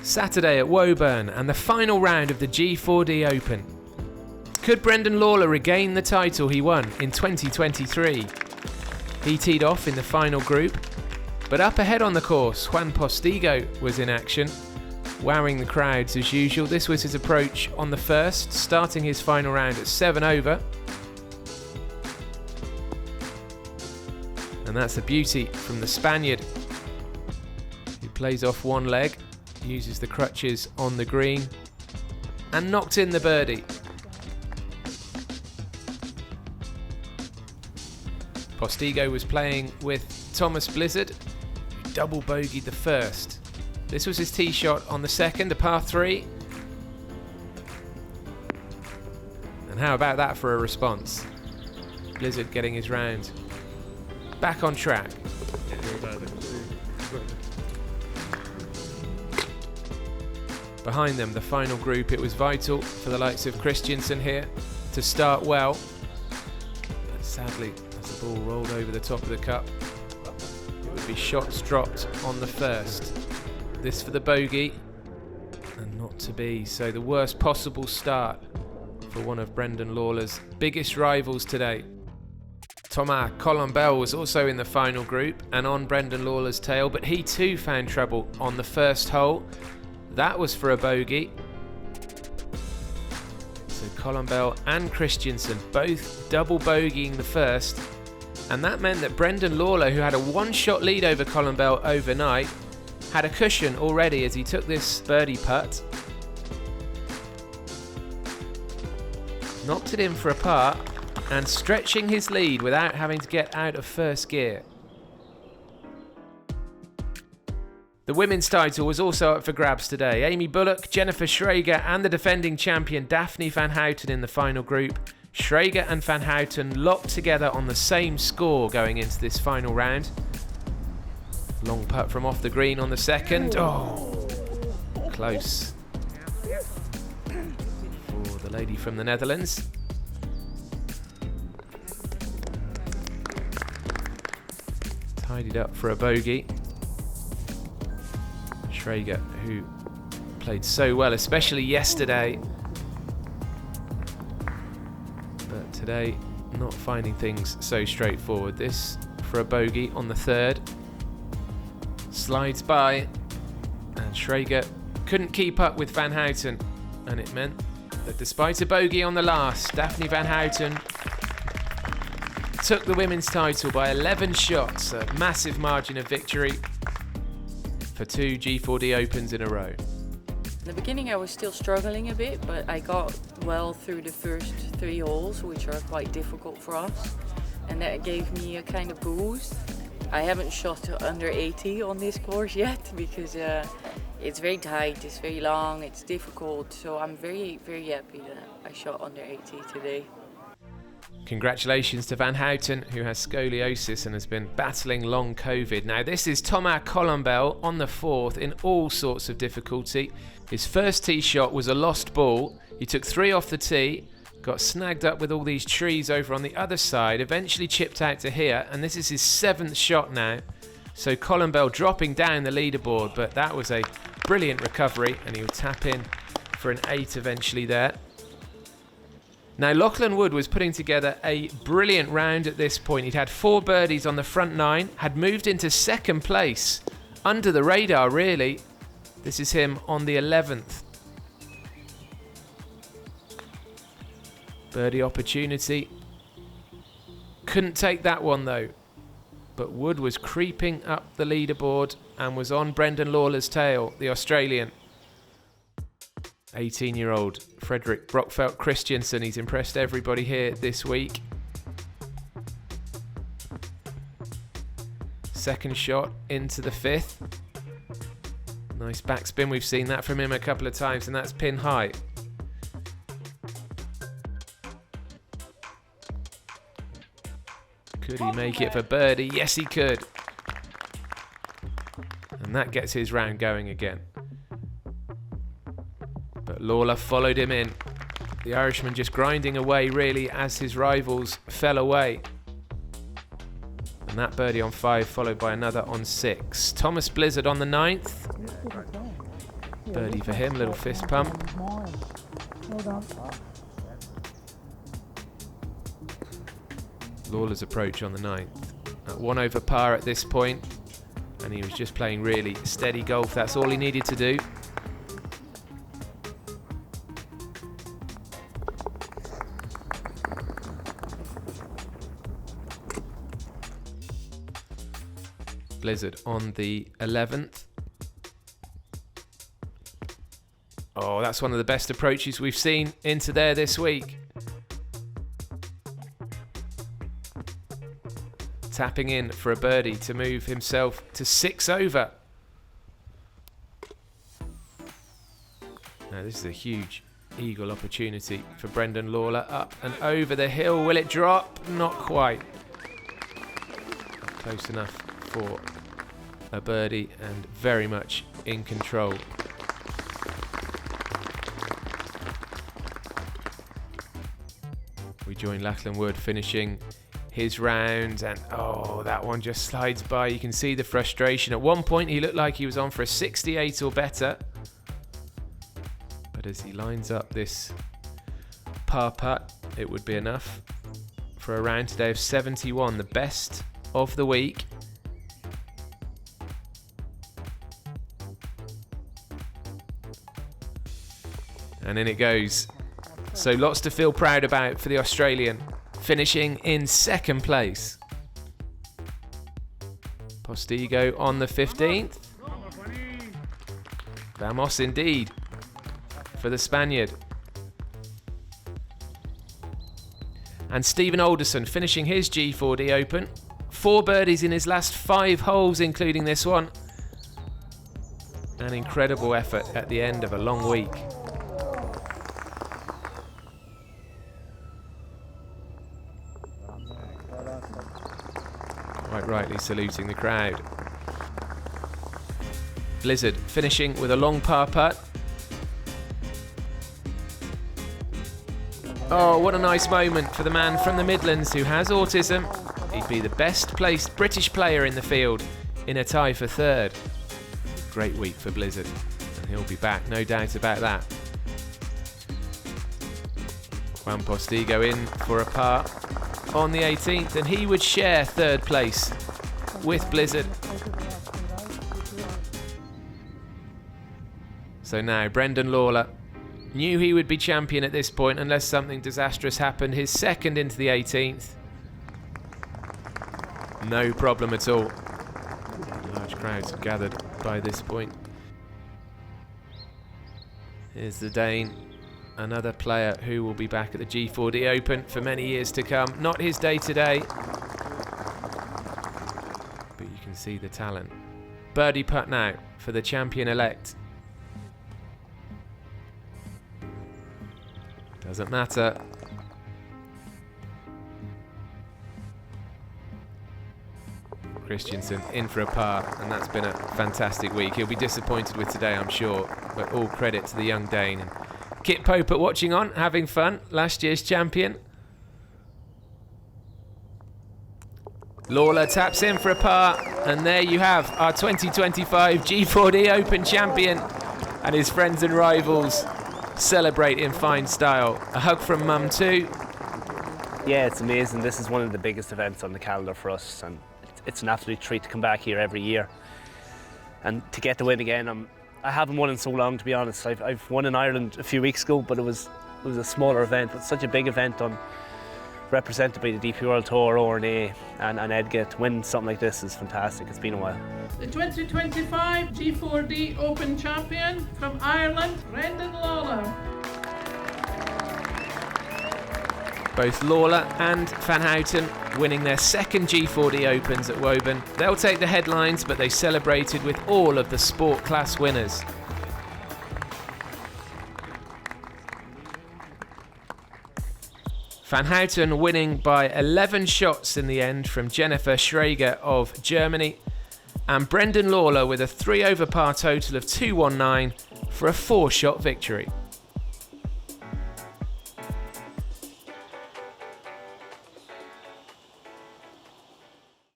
Saturday at Woburn and the final round of the G4D Open. Could Brendan Lawlor regain the title he won in 2023? He teed off in the final group, but up ahead on the course, Juan Postigo was in action, wowing the crowds as usual. This was his approach on the first, starting his final round at 7 over. And that's a beauty from the Spaniard, who plays off one leg, uses the crutches on the green, and knocked in the birdie. Postigo was playing with Thomas Blizzard, who double bogeyed the first. This was his tee shot on the second, a par 3. And how about that for a response? Blizzard getting his round back on track. Behind them, the final group, it was vital for the likes of Christensen here to start well. But sadly, as the ball rolled over the top of the cup, it would be shots dropped on the first. This for the bogey, and not to be. So the worst possible start for one of Brendan Lawlor's biggest rivals today. Thomas Colombel was also in the final group and on Brendan Lawlor's tail, but he too found trouble on the first hole. That was for a bogey. So Colombel and Christensen both double bogeying the first, and that meant that Brendan Lawlor, who had a one-shot lead over Colombel overnight, had a cushion already as he took this birdie putt. Knocked it in for a par and stretching his lead without having to get out of first gear. The women's title was also up for grabs today. Amy Bullock, Jennifer Schrager and the defending champion Daphne van Houten in the final group. Schrager and van Houten locked together on the same score going into this final round. Long putt from off the green on the second. Oh, close for the lady from the Netherlands. Tidied up for a bogey. Schrager, who played so well, especially yesterday, but today not finding things so straightforward. This for a bogey on the third. Slides by, and Schrager couldn't keep up with Van Houten, and it meant that despite a bogey on the last, Daphne van Houten took the women's title by 11 shots, a massive margin of victory for 2 G4D Opens in a row. In the beginning I was still struggling a bit, but I got well through the first 3 holes, which are quite difficult for us, and that gave me a kind of boost. I haven't shot under 80 on this course yet because it's very tight, it's very long, it's difficult, so I'm very, very happy that I shot under 80 today. Congratulations to Van Houten, who has scoliosis and has been battling long COVID. Now this is Thomas Colombel on the fourth in all sorts of difficulty. His first tee shot was a lost ball. He took 3 off the tee, got snagged up with all these trees over on the other side, eventually chipped out to here, and this is his 7th shot now. So Colombel dropping down the leaderboard, but that was a brilliant recovery, and he'll tap in for an 8 eventually there. Now Lachlan Wood was putting together a brilliant round at this point. He'd had 4 birdies on the front 9, had moved into second place, under the radar really. This is him on the 11th. Birdie opportunity. Couldn't take that one though. But Wood was creeping up the leaderboard and was on Brendan Lawlor's tail, the Australian. 18-year-old Fredrik Brockfeldt Christensen. He's impressed everybody here this week. Second shot into the 5th. Nice backspin. We've seen that from him a couple of times, and that's pin high. Could he make it for birdie? Yes, he could. And that gets his round going again. But Lawlor followed him in. The Irishman just grinding away really as his rivals fell away. And that birdie on 5 followed by another on 6. Thomas Blizzard on the 9th. Birdie for him, little fist pump. Lawlor's approach on the 9th. At 1 over par at this point, and he was just playing really steady golf. That's all he needed to do. Blizzard on the 11th. Oh, that's one of the best approaches we've seen into there this week. Tapping in for a birdie to move himself to 6 over. Now this is a huge eagle opportunity for Brendan Lawlor. Up and over the hill. Will it drop? Not quite. Close enough for a birdie and very much in control. We join Lachlan Wood finishing his round, and oh, that one just slides by. You can see the frustration. At one point he looked like he was on for a 68 or better, but as he lines up this par putt, it would be enough for a round today of 71, the best of the week. And in it goes. So lots to feel proud about for the Australian, finishing in 2nd place. Postigo on the 15th. Vamos indeed for the Spaniard. And Stephen Alderson finishing his G4D Open. 4 birdies in his last 5 holes, including this one. An incredible effort at the end of a long week. Quite rightly saluting the crowd. Blizzard finishing with a long par putt. Oh, what a nice moment for the man from the Midlands who has autism. He'd be the best placed British player in the field in a tie for 3rd. Great week for Blizzard, and he'll be back, no doubt about that. Juan Postigo in for a par on the 18th, and he would share 3rd place with Blizzard. So now Brendan Lawlor knew he would be champion at this point unless something disastrous happened. His 2nd into the 18th. No problem at all. Large crowds have gathered by this point. Here's the Dane, another player who will be back at the G4D Open for many years to come. Not his day today, but you can see the talent. Birdie putt now for the champion-elect. Doesn't matter. Christensen in for a par, and that's been a fantastic week. He'll be disappointed with today, I'm sure, but all credit to the young Dane. And Kit Pope watching on, having fun, last year's champion. Lawlor taps in for a par, and there you have our 2025 G4D Open champion, and his friends and rivals celebrate in fine style. A hug from Mum too. Yeah, it's amazing. This is one of the biggest events on the calendar for us, and it's an absolute treat to come back here every year and to get the win again. I haven't won in so long, to be honest. I've won in Ireland a few weeks ago, but it was a smaller event. But such a big event represented by the DP World Tour, R&A and Edgar. To win something like this is fantastic. It's been a while. The 2025 G4D Open champion from Ireland, Brendan Lawlor. Both Lawlor and Van Houten winning their 2nd G4D Opens at Woburn. They'll take the headlines, but they celebrated with all of the sport class winners. Van Houten winning by 11 shots in the end from Jennifer Schrager of Germany, and Brendan Lawlor with a 3 over par total of 219 for a 4-shot victory.